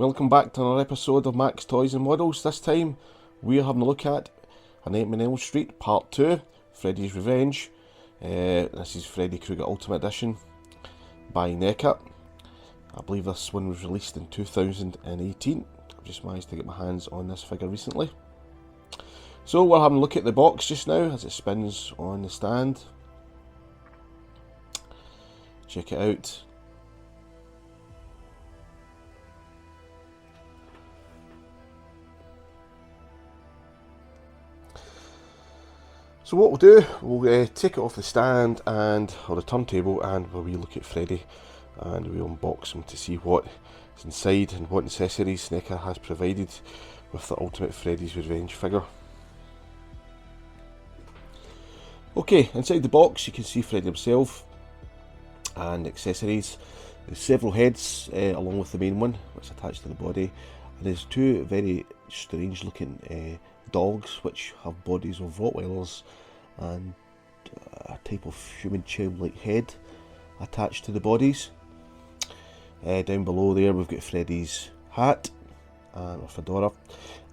Welcome back to another episode of Max Toys and Models. This time we are having a look at A Nightmare on Elm Street Part 2, Freddy's Revenge. This is Freddy Krueger Ultimate Edition by NECA. I believe this one was released in 2018. I've just managed to get my hands on this figure recently. So we're having a look at the box just now as it spins on the stand. Check it out. So what we'll do, we'll take it off the stand or the turntable, and we'll look at Freddy and we'll unbox him to see what is inside and what accessories NECA has provided with the Ultimate Freddy's Revenge figure. Okay, inside the box you can see Freddy himself and accessories. There's several heads along with the main one which is attached to the body, and there's two very strange looking dogs which have bodies of Rottweilers and a type of human child-like head attached to the bodies. Down below there we've got Freddy's hat and a fedora,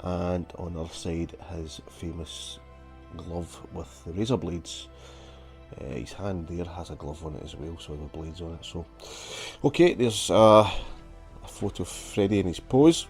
and on the other side his famous glove with the razor blades. His hand there has a glove on it as well, so with blades on it. So okay, there's a photo of Freddy in his pose.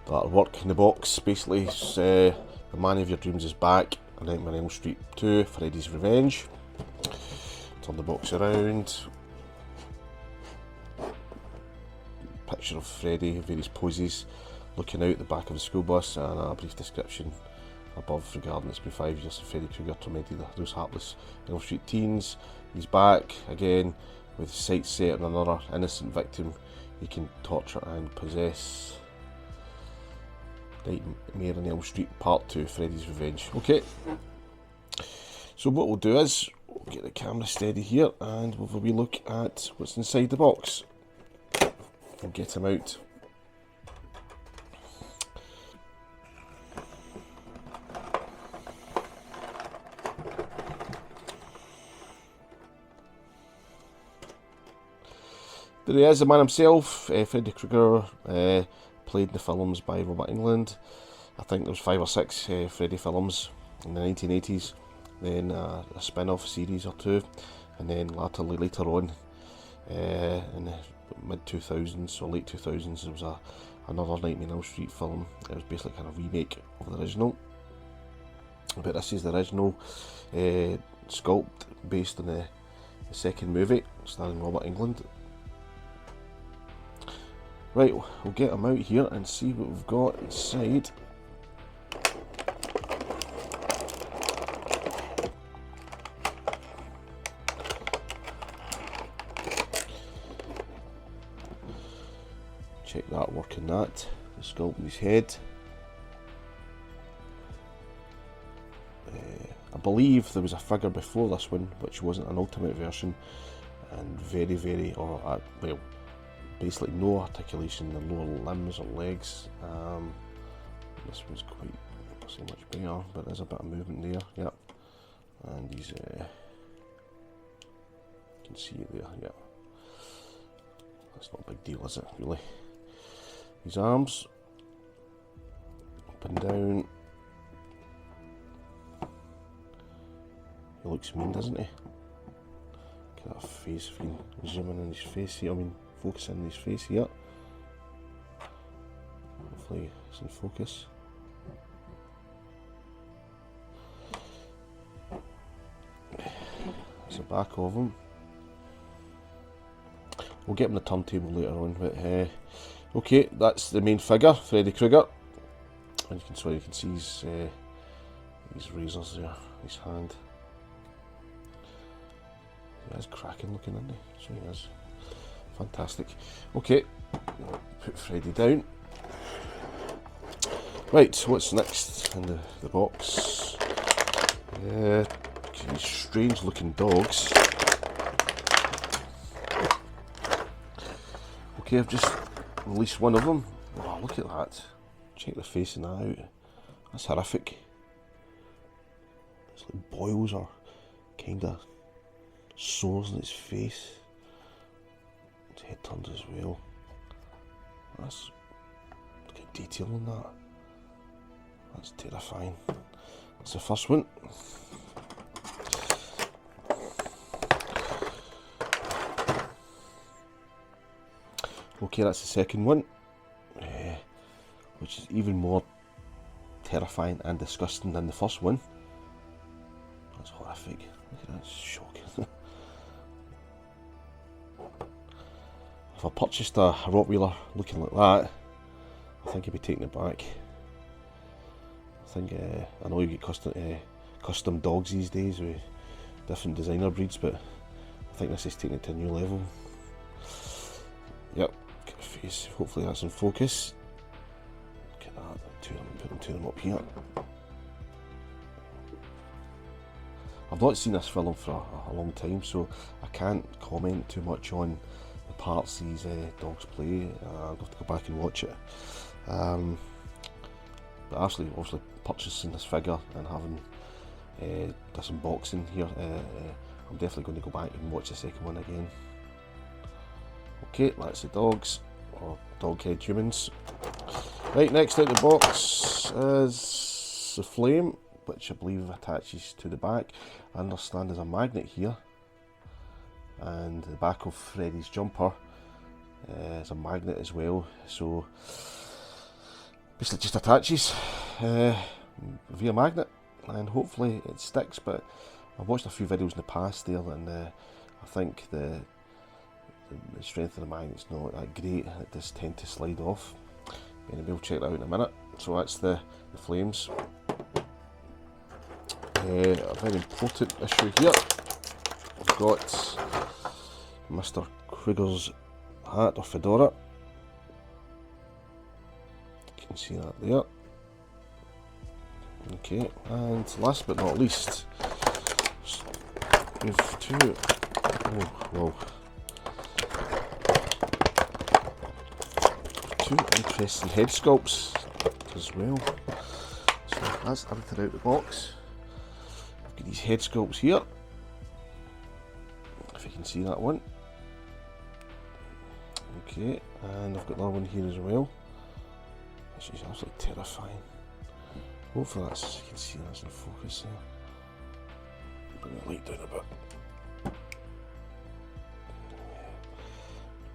That'll work in the box. Basically, the man of your dreams is back. A Nightmare on Elm Street 2, Freddy's Revenge. Turn the box around. Picture of Freddy, various poses, looking out the back of the school bus, and a brief description above regarding it's been 5 years since Freddy Krueger tormented those hapless Elm Street teens. He's back again with his sights set on another innocent victim he can torture and possess. Nightmare on Elm Street Part 2, Freddy's Revenge. Okay, so what we'll do is we'll get the camera steady here and we'll have a wee look at what's inside the box and get him out. There he is, the man himself, Freddy Krueger, played in the films by Robert Englund. I think there was 5 or 6 Freddy films in the 1980s, then a spin-off series or 2, and then later on in the mid-2000s or late 2000s there was another Nightmare on Elm Street film. It was basically kind of a remake of the original, but this is the original sculpt based on the second movie starring Robert Englund. Right, we'll get him out here and see what we've got inside. Check that working, that the sculpt in his head. I believe there was a figure before this one which wasn't an ultimate version, and very well, basically no articulation in the lower limbs or legs. This one's quite so much better, but there's a bit of movement there. Yep, and he's you can see it there. Yeah, that's not a big deal, is it? Really? His arms up and down. He looks mean, doesn't he? Look at that face. If you can zoom in on his face here, I mean focus in his face here. Hopefully it's in focus. There's the back of him. We'll get him the turntable later on, but okay, that's the main figure, Freddy Krueger. And you can see his razors there, his hand. He is cracking looking, isn't he? So he is. Fantastic. Okay, put Freddy down. Right, so what's next in the box? These strange looking dogs. Okay, I've just released one of them. Oh, look at that. Check the face in that out. That's horrific. It's like boils or kind of sores in its face. His head turns as well. That's, look at detail on that. That's terrifying. That's the first one. Okay, that's the second one, which is even more terrifying and disgusting than the first one. That's horrific. Look at that, it's shocking. If I purchased a Rottweiler looking like that, I think I'd be taking it back. I think, I know you get custom dogs these days with different designer breeds, but I think this is taking it to a new level. Yep, look at the face, hopefully that's in focus. Look at that, put two of them up here. I've not seen this film for a long time, so I can't comment too much on the parts these dogs play. I'll have to go back and watch it. But obviously purchasing this figure and having this unboxing here, I'm definitely going to go back and watch the second one again. Okay, that's the dogs, or dog head humans. Right, next out the box is the flame, which I believe attaches to the back. I understand there's a magnet here, and the back of Freddy's jumper is a magnet as well, so basically just attaches via magnet, and hopefully it sticks. But I've watched a few videos in the past there, and I think the strength of the magnet's not that great. It does tend to slide off. Anyway, we'll check that out in a minute. So that's the flames. A very important issue here. We've got Mr. Krueger's hat or fedora. You can see that there. Okay, and last but not least, we have two. Oh, whoa. Two interesting head sculpts as well. So that's everything out the box. I've got these head sculpts here, if you can see that one. Okay, and I've got that one here as well, which is absolutely terrifying. Hopefully that's, you can see that's in focus there. Bring the light down a bit.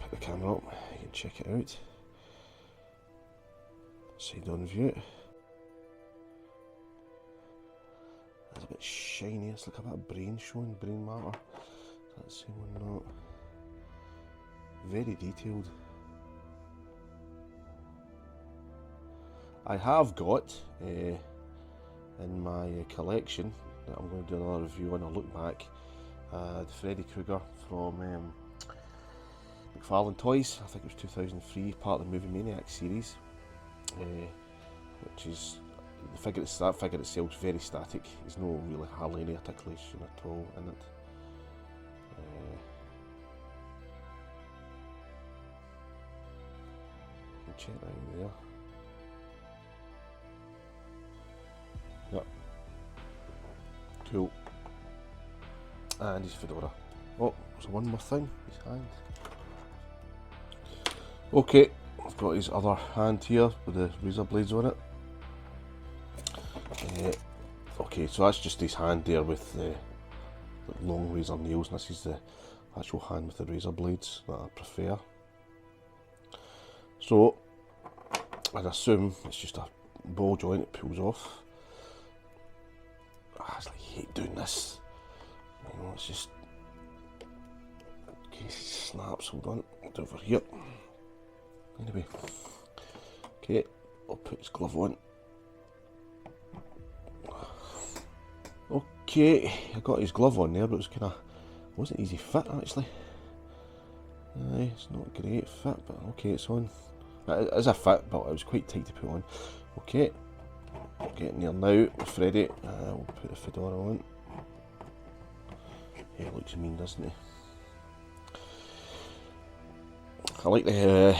Pick the camera up, you can check it out. Side on view. It's a bit shiny, it's like a bit of brain showing, brain matter. That's the same one, not. Very detailed. I have got in my collection that I'm going to do another review on a look back, the Freddy Krueger from McFarlane Toys. I think it was 2003, part of the Movie Maniac series. Which is the figure. That figure itself is very static. There's no really hardly any articulation at all in it. You can check that out there. Yep. Cool. And his fedora. Oh, there's one more thing. His hand. Okay. I've got his other hand here with the razor blades on it. Okay, so that's just his hand there with the long razor nails, and this is the actual hand with the razor blades that I prefer. So, I'd assume it's just a ball joint it pulls off. I actually hate doing this. You know, it's just in case it snaps. Hold on, it's over here. Anyway, okay, I'll put his glove on. Okay, I got his glove on there, but it wasn't easy fit actually. It's not a great fit, but okay, it's on. It is a fit, but it was quite tight to put on. Okay, getting there now with Freddy. We'll put the fedora on. He looks mean, doesn't he? I like the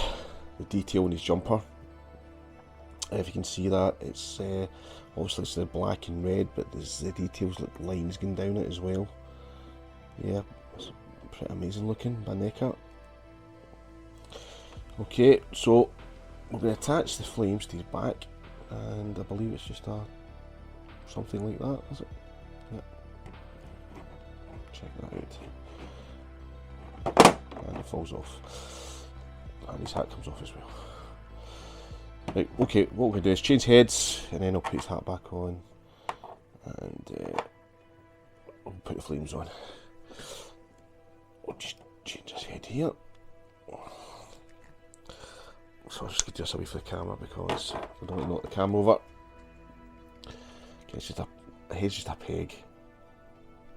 detail in his jumper. If you can see that, it's obviously it's the black and red, but there's the details like lines going down it as well. Yeah, it's pretty amazing looking by NECA. Okay, so we're going to attach the flames to his back, and I believe it's just something like that, is it? Yeah. Check that out. And it falls off. And his hat comes off as well. Right, okay, what we're going to do is change heads, and then I'll put his hat back on, and I'll put the flames on. I'll just change his head here. So I'm just going to do this away from the camera because I don't want to knock the camera over. Okay, it's just the head's just a peg.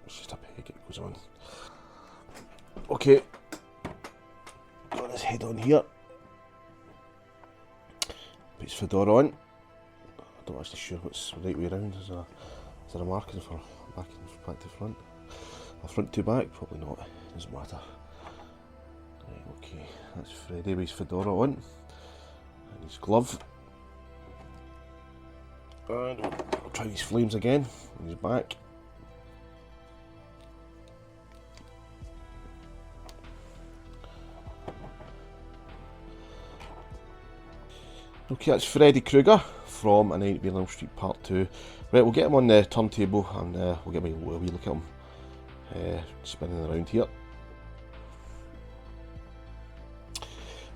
It's just a peg, it goes on. Okay, got his head on here. Put his fedora on. I'm not actually sure what's the right way around. Is there a marking for back to front? Or front to back? Probably not. Doesn't matter. Right, okay, that's Freddy with his fedora on. And his glove. And we'll try these flames again on his back. Okay, that's Freddy Krueger from A Nightmare On Elm Street Part 2. Right, we'll get him on the turntable and we'll get a wee look at him spinning around here.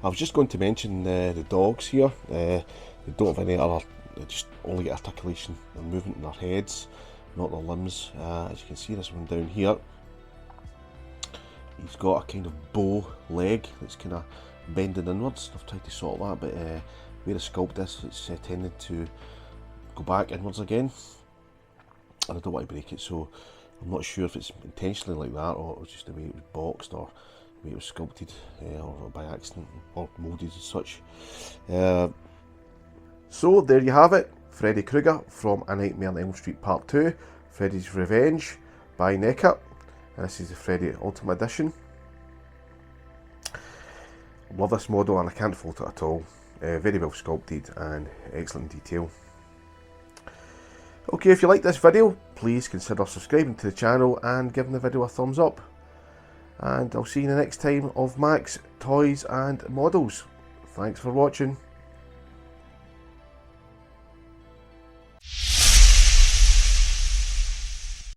I was just going to mention the dogs here. They don't have any other, they just only get articulation and movement in their heads, not their limbs. As you can see, this one down here, he's got a kind of bow leg that's kind of bending inwards. I've tried to sort that, but where I sculpt this, it's tended to go back inwards again, and I don't want to break it, so I'm not sure if it's intentionally like that, or it was just the way it was boxed, or the way it was sculpted, or by accident, or moulded as such. So there you have it, Freddy Krueger from A Nightmare on Elm Street Part 2, Freddy's Revenge by NECA, and this is the Freddy Ultimate Edition. Love this model and I can't fault it at all. Very well sculpted and excellent detail. Okay, if you like this video, please consider subscribing to the channel and giving the video a thumbs up. And I'll see you in the next time of Max Toys and Models. Thanks for watching.